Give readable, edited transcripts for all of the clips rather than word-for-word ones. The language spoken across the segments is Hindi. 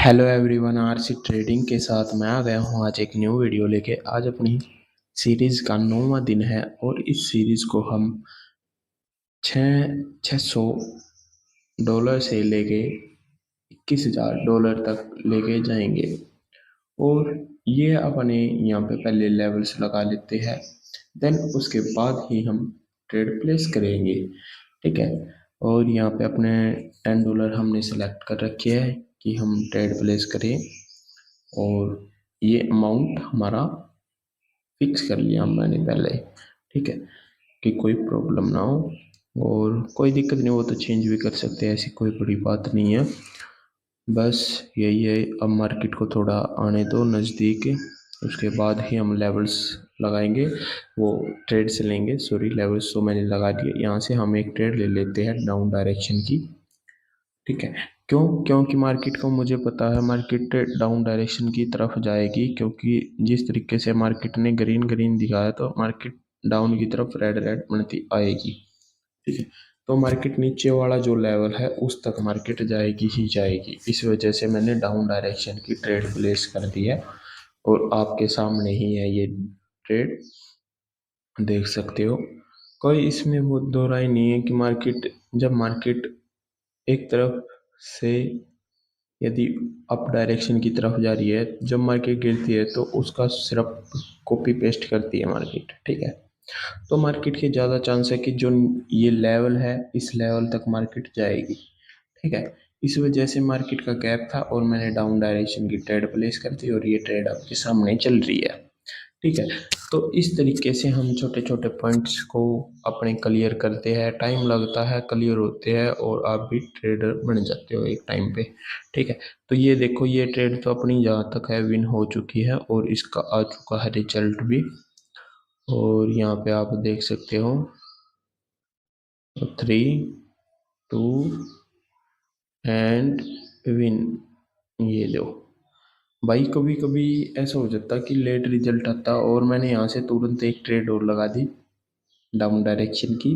हेलो एवरीवन, आरसी ट्रेडिंग के साथ मैं आ गया हूँ आज एक न्यू वीडियो लेके। आज अपनी सीरीज़ का 9वां दिन है और इस सीरीज़ को हम 600 डॉलर से लेके $21,000 तक लेके जाएंगे। और ये अपने यहाँ पे पहले लेवल्स लगा लेते हैं, देन उसके बाद ही हम ट्रेड प्लेस करेंगे। ठीक है। और यहाँ पे अपने $10 हमने सेलेक्ट कर रखे है कि हम ट्रेड प्लेस करें, और ये अमाउंट हमारा फिक्स कर लिया मैंने पहले। ठीक है, कि कोई प्रॉब्लम ना हो और कोई दिक्कत नहीं हो तो चेंज भी कर सकते हैं, ऐसी कोई बड़ी बात नहीं है। बस यही है, अब मार्केट को थोड़ा आने दो नज़दीक, उसके बाद ही हम लेवल्स लगाएंगे, वो ट्रेड से लेंगे। सॉरी, लेवल्स तो मैंने लगा दिए। यहाँ से हम एक ट्रेड ले लेते हैं डाउन डायरेक्शन की। ठीक है। क्योंकि मार्केट को मुझे पता है मार्केट डाउन डायरेक्शन की तरफ जाएगी, क्योंकि जिस तरीके से मार्केट ने ग्रीन ग्रीन दिखाया तो मार्केट डाउन की तरफ रेड रेड बनती आएगी। ठीक है। तो मार्केट नीचे वाला जो लेवल है उस तक मार्केट जाएगी ही जाएगी। इस वजह से मैंने डाउन डायरेक्शन की ट्रेड प्लेस कर दी है और आपके सामने ही है ये ट्रेड, देख सकते हो। कोई इसमें वो दो राय नहीं है कि जब मार्केट एक तरफ से यदि अप डायरेक्शन की तरफ जा रही है, जब मार्केट गिरती है तो उसका सिर्फ कॉपी पेस्ट करती है मार्केट। ठीक है। तो मार्केट के ज़्यादा चांस है कि जो ये लेवल है इस लेवल तक मार्केट जाएगी। ठीक है। इस वजह से मार्केट का गैप था और मैंने डाउन डायरेक्शन की ट्रेड प्लेस कर दी और ये ट्रेड आपके सामने चल रही है। ठीक है। तो इस तरीके से हम छोटे छोटे पॉइंट्स को अपने क्लियर करते हैं, टाइम लगता है, क्लियर होते हैं और आप भी ट्रेडर बन जाते हो एक टाइम पे। ठीक है। तो ये देखो, ये ट्रेड तो अपनी जहाँ तक है विन हो चुकी है और इसका आ चुका है रिजल्ट भी। और यहाँ पे आप देख सकते हो 3, 2 एंड विन। ये दो भाई, कभी कभी ऐसा हो जाता कि लेट रिजल्ट आता और मैंने यहाँ से तुरंत एक ट्रेड और लगा दी डाउन डायरेक्शन की,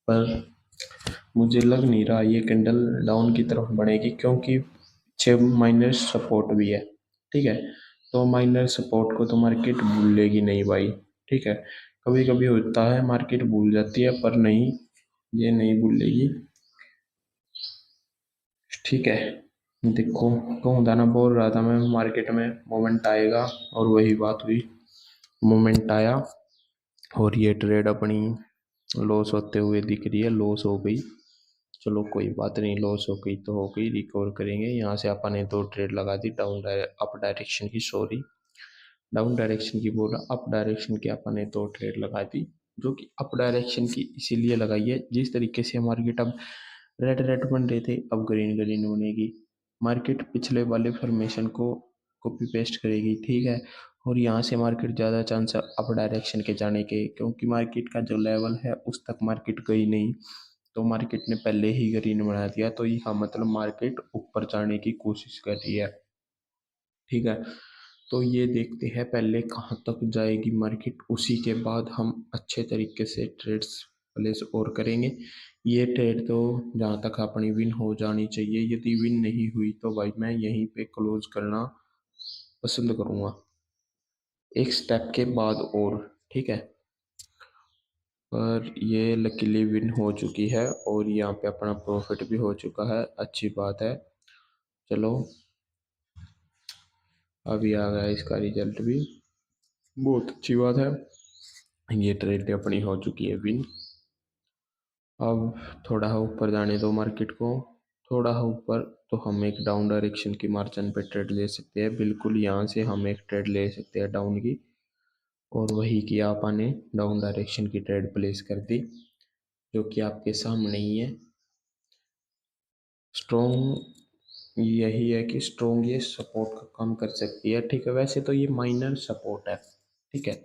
पर मुझे लग नहीं रहा ये कैंडल डाउन की तरफ बढ़ेगी, क्योंकि 6 माइनर सपोर्ट भी है। ठीक है। तो माइनर सपोर्ट को तो मार्केट भूलेगी नहीं भाई। ठीक है। कभी कभी होता है मार्केट भूल जाती है, पर नहीं, ये नहीं भूलेगी। ठीक है। देखो, कहूँ था ना, बोल रहा था मैं मार्केट में मोमेंट आएगा और वही बात हुई, मोमेंट आया और ये ट्रेड अपनी लॉस होते हुए दिख रही है। लॉस हो गई, चलो कोई बात नहीं, लॉस हो गई तो हो गई, रिकवर करेंगे। यहाँ से अपन ने दो ट्रेड लगा दी अप डायरेक्शन की, सॉरी डाउन डायरेक्शन की बोला, अप डायरेक्शन की अपन ने दो ट्रेड लगा दी। जो कि अप डायरेक्शन की इसीलिए लगाई है, जिस तरीके से मार्केट अब रेड रेड बन रहे थे अब ग्रीन ग्रीन बनेगी। मार्केट पिछले वाले फॉर्मेशन को कॉपी पेस्ट करेगी। ठीक है। और यहाँ से मार्केट ज़्यादा चांस है अप डायरेक्शन के जाने के, क्योंकि मार्केट का जो लेवल है उस तक मार्केट गई नहीं, तो मार्केट ने पहले ही ग्रीन बना दिया, तो इसका मतलब मार्केट ऊपर जाने की कोशिश कर रही है। ठीक है। तो ये देखते हैं पहले कहाँ तक जाएगी मार्केट, उसी के बाद हम अच्छे तरीके से ट्रेड्स प्लेस और करेंगे। ये ट्रेड तो जहाँ तक अपनी विन हो जानी चाहिए, यदि विन नहीं हुई तो भाई मैं यहीं पे क्लोज करना पसंद करूँगा, एक स्टेप के बाद और। ठीक है। पर ये लकीली विन हो चुकी है और यहाँ पे अपना प्रॉफिट भी हो चुका है, अच्छी बात है। चलो, अभी आ गया इसका रिजल्ट भी, बहुत अच्छी बात है। ये ट्रेड अपनी हो चुकी है विन। अब थोड़ा ऊपर जाने दो मार्केट को, थोड़ा ऊपर तो हम एक डाउन डायरेक्शन की मार्जिन पे ट्रेड ले सकते हैं। बिल्कुल यहाँ से हम एक ट्रेड ले सकते हैं डाउन की, और वही किया आपने, डाउन डायरेक्शन की ट्रेड प्लेस कर दी, जो कि आपके सामने ही है। स्ट्रॉन्ग यही है कि स्ट्रॉन्ग ये सपोर्ट का काम कर सकती है। ठीक है। वैसे तो ये माइनर सपोर्ट है। ठीक है।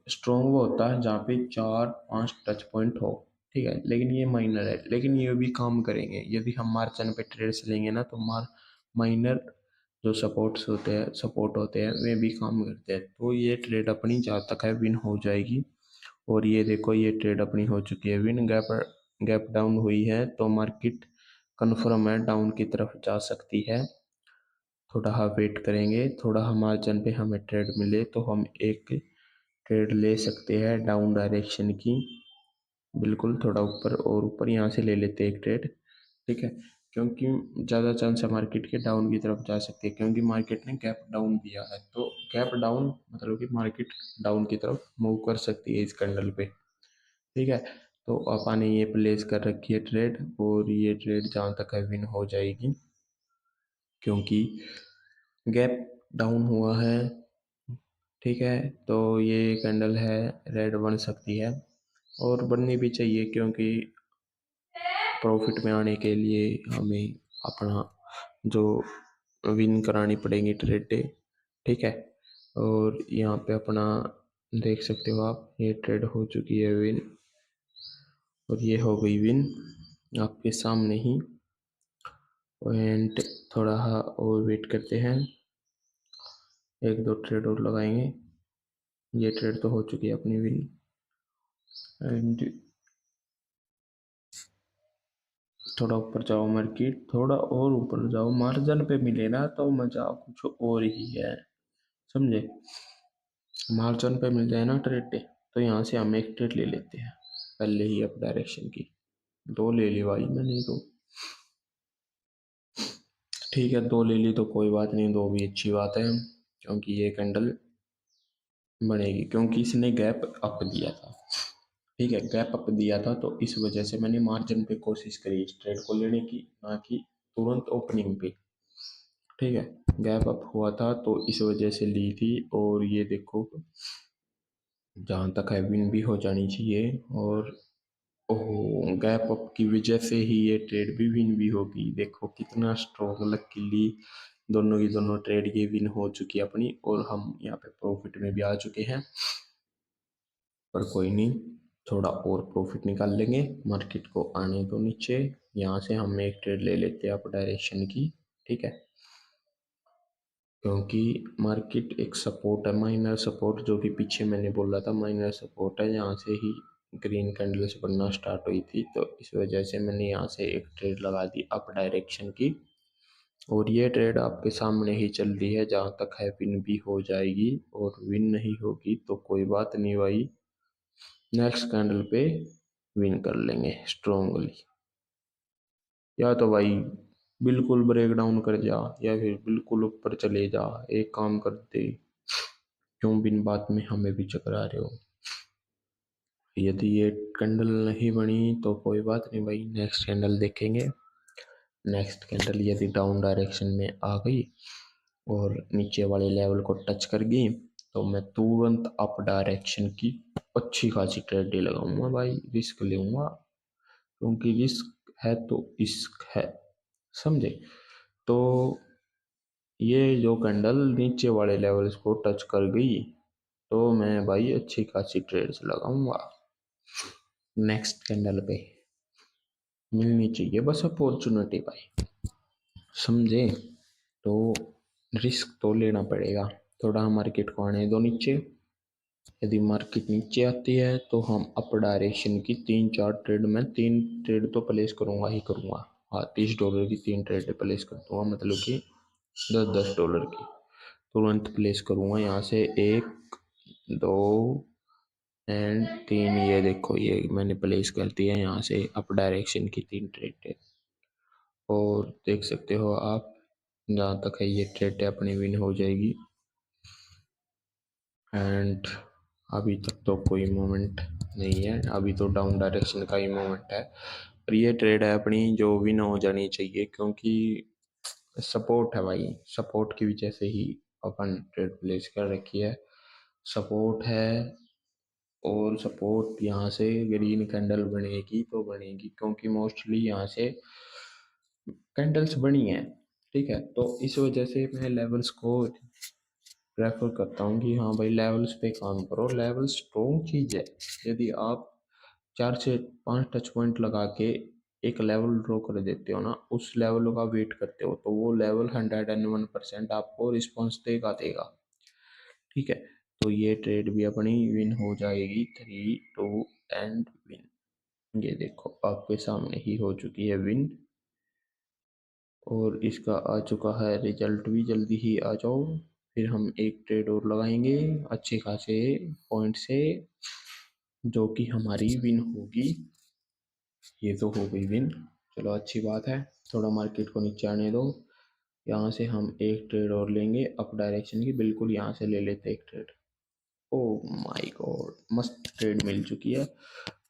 स्ट्रॉन्ग वो होता है जहाँ पे 4-5 टच पॉइंट हो। ठीक है। लेकिन ये माइनर है, लेकिन ये भी काम करेंगे यदि हम मार्जिन पे ट्रेड्स लेंगे ना, तो माइनर जो सपोर्ट होते हैं वे भी काम करते हैं। तो ये ट्रेड अपनी जहाँ तक है विन हो जाएगी। और ये देखो, ये ट्रेड अपनी हो चुकी है विन। गैप गैप डाउन हुई है तो मार्केट कन्फर्म है डाउन की तरफ जा सकती है। थोड़ा हम वेट करेंगे, थोड़ा हम मार्जिन पे हमें ट्रेड मिले तो हम एक ट्रेड ले सकते हैं डाउन डायरेक्शन की। बिल्कुल थोड़ा ऊपर और ऊपर यहाँ से ले लेते हैं एक ट्रेड। ठीक है, क्योंकि ज़्यादा चांस है मार्केट के डाउन की तरफ जा सकती है, क्योंकि मार्केट ने गैप डाउन दिया है, तो गैप डाउन मतलब कि मार्केट डाउन की तरफ मूव कर सकती है इस कैंडल पे। ठीक है, तो अपन ने ये प्लेस कर रखी है ट्रेड, और ये ट्रेड जहाँ तक है विन हो जाएगी, क्योंकि गैप डाउन हुआ है। ठीक है, तो ये कैंडल है रेड बन सकती है, और बननी भी चाहिए, क्योंकि प्रॉफिट में आने के लिए हमें अपना जो विन करानी पड़ेंगी ट्रेड। ठीक है, और यहाँ पे अपना देख सकते हो आप, ये ट्रेड हो चुकी है विन, और ये हो गई विन आपके सामने ही। एंड थोड़ा और वेट करते हैं, एक दो ट्रेड और लगाएंगे। ये ट्रेड तो हो चुकी है अपनी विन। एंड थोड़ा ऊपर जाओ मार्केट, थोड़ा और ऊपर जाओ, मार्जिन पे मिले ना तो मजा कुछ और ही है, समझे। मार्जिन पे मिल जाए ना ट्रेड, तो यहाँ से हम एक ट्रेड ले लेते हैं पहले ही अप डायरेक्शन की। दो ले ली भाई मैंने तो। ठीक है, दो ले ली तो कोई बात नहीं, दो भी अच्छी बात है, क्योंकि ये कैंडल बनेगी, क्योंकि इसने गैप अप दिया था। ठीक है, गैप अप दिया था, तो इस वजह से मैंने मार्जिन पे कोशिश करी इस ट्रेड को लेने की, ना कि तुरंत ओपनिंग पे। ठीक है, गैप अप हुआ था तो इस वजह से ली थी, और ये देखो जहाँ तक है विन भी हो जानी चाहिए। और ओह, गैप अप की वजह से ही ये ट्रेड भी विन भी होगी, देखो कितना स्ट्रॉन्ग लकीली दोनों की दोनों ट्रेड ये विन हो चुकी है अपनी, और हम यहाँ पे प्रॉफिट में भी आ चुके हैं। पर कोई नहीं, थोड़ा और प्रॉफिट निकाल लेंगे, मार्केट को आने दो नीचे। यहाँ से हम एक ट्रेड ले लेते हैं अप डायरेक्शन की। ठीक है, क्योंकि मार्केट एक सपोर्ट है, माइनर सपोर्ट, जो कि पीछे मैंने बोला था माइनर सपोर्ट है, यहाँ से ही ग्रीन कैंडल्स बनना स्टार्ट हुई थी, तो इस वजह से मैंने यहाँ से एक ट्रेड लगा दी अप डायरेक्शन की। और ये ट्रेड आपके सामने ही चल रही है, जहाँ तक है विन भी हो जाएगी, और विन नहीं होगी तो कोई बात नहीं भाई, नेक्स्ट कैंडल पे विन कर लेंगे स्ट्रोंगली। या तो भाई बिल्कुल ब्रेक डाउन कर जा, या फिर बिल्कुल ऊपर चले जा, एक काम कर दे, क्यों बिन बात में हमें भी चकरा रहे हो। यदि ये कैंडल नहीं बनी तो कोई बात नहीं भाई, नेक्स्ट कैंडल देखेंगे। नेक्स्ट कैंडल यदि डाउन डायरेक्शन में आ गई और नीचे वाले लेवल को टच कर गई, तो मैं तुरंत अप डायरेक्शन की अच्छी खासी ट्रेड लगाऊंगा भाई, रिस्क लूंगा, क्योंकि रिस्क है तो इश्क है, समझे। तो ये जो कैंडल नीचे वाले लेवल्स को टच कर गई, तो मैं भाई अच्छी खासी ट्रेड्स लगाऊंगा नेक्स्ट कैंडल पे। मिलनी चाहिए बस अपॉर्चुनिटी भाई, समझे। तो रिस्क तो लेना पड़ेगा, थोड़ा मार्केट को आने दो नीचे। यदि मार्केट नीचे आती है तो हम अप डायरेक्शन की तीन चार ट्रेड में, तीन ट्रेड तो प्लेस करूंगा ही करूंगा। हाँ, $30 की तीन ट्रेड प्लेस कर दूंगा, मतलब कि $10 की तुरंत प्लेस करूंगा यहाँ से। एक, दो एंड तीन, ये देखो ये मैंने प्लेस कर दिया है यहाँ से अप डायरेक्शन की तीन ट्रेड। और देख सकते हो आप, जहाँ तक है ये ट्रेड अपनी विन हो जाएगी। एंड अभी तक तो कोई मोमेंट नहीं है, अभी तो डाउन डायरेक्शन का ही मोमेंट है, पर ये ट्रेड है अपनी जो विन हो जानी चाहिए, क्योंकि सपोर्ट है भाई, सपोर्ट की वजह से ही अपन ट्रेड प्लेस कर रखी है, सपोर्ट है। और सपोर्ट यहाँ से ग्रीन कैंडल बनेगी तो बनेगी, क्योंकि मोस्टली यहाँ से कैंडल्स बनी है। ठीक है, तो इस वजह से मैं लेवल्स को प्रेफर करता हूँ कि हाँ भाई लेवल्स पे काम करो, लेवल स्ट्रॉन्ग चीज़ है। यदि आप 4 से 5 टच पॉइंट लगा के एक लेवल ड्रॉ कर देते हो ना, उस लेवल का वेट करते हो, तो वो लेवल 101% आपको रिस्पॉन्स देगा देगा। ठीक है, तो ये ट्रेड भी अपनी विन हो जाएगी, 3 2 एंड विन। ये देखो आपके सामने ही हो चुकी है विन। और इसका आ चुका है रिजल्ट भी, जल्दी ही आ जाओ। फिर हम एक ट्रेड और लगाएंगे अच्छे खासे पॉइंट से, जो कि हमारी विन होगी। ये तो हो गई विन, चलो अच्छी बात है। थोड़ा मार्केट को नीचे आने दो। यहाँ से हम एक ट्रेड और लेंगे अप डायरेक्शन की, बिल्कुल यहाँ से ले लेते एक ट्रेड। ओ माय गॉड, मस्त ट्रेड मिल चुकी है।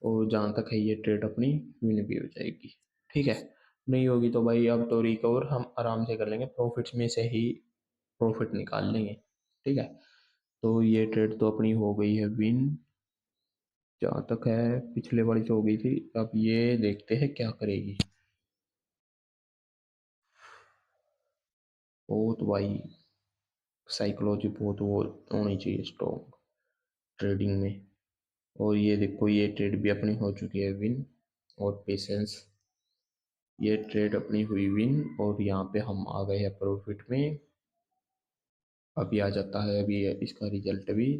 और जहाँ तक है ये ट्रेड अपनी विन भी हो जाएगी। ठीक है, नहीं होगी तो भाई अब तो रिकवर हम आराम से कर लेंगे, प्रॉफिट्स में से ही प्रॉफिट निकाल लेंगे। ठीक है, तो ये ट्रेड तो अपनी हो गई है विन। जहाँ तक है पिछले वाली तो हो गई थी, अब ये देखते हैं क्या करेगी। बहुत भाई साइकोलॉजी बहुत वो होनी चाहिए स्ट्रॉन्ग ट्रेडिंग में। और ये देखो ये ट्रेड भी अपनी हो चुकी है विन। और पेशेंस, ये ट्रेड अपनी हुई विन और यहाँ पे हम आ गए हैं प्रॉफिट में। अभी आ जाता है अभी इसका रिजल्ट भी।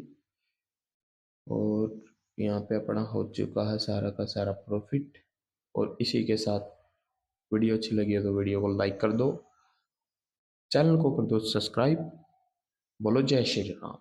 और यहाँ पे अपना हो चुका है सारा का सारा प्रॉफिट। और इसी के साथ वीडियो अच्छी लगी हो तो वीडियो को लाइक कर दो, चैनल को कर दो सब्सक्राइब। बोलो जय श्री राम।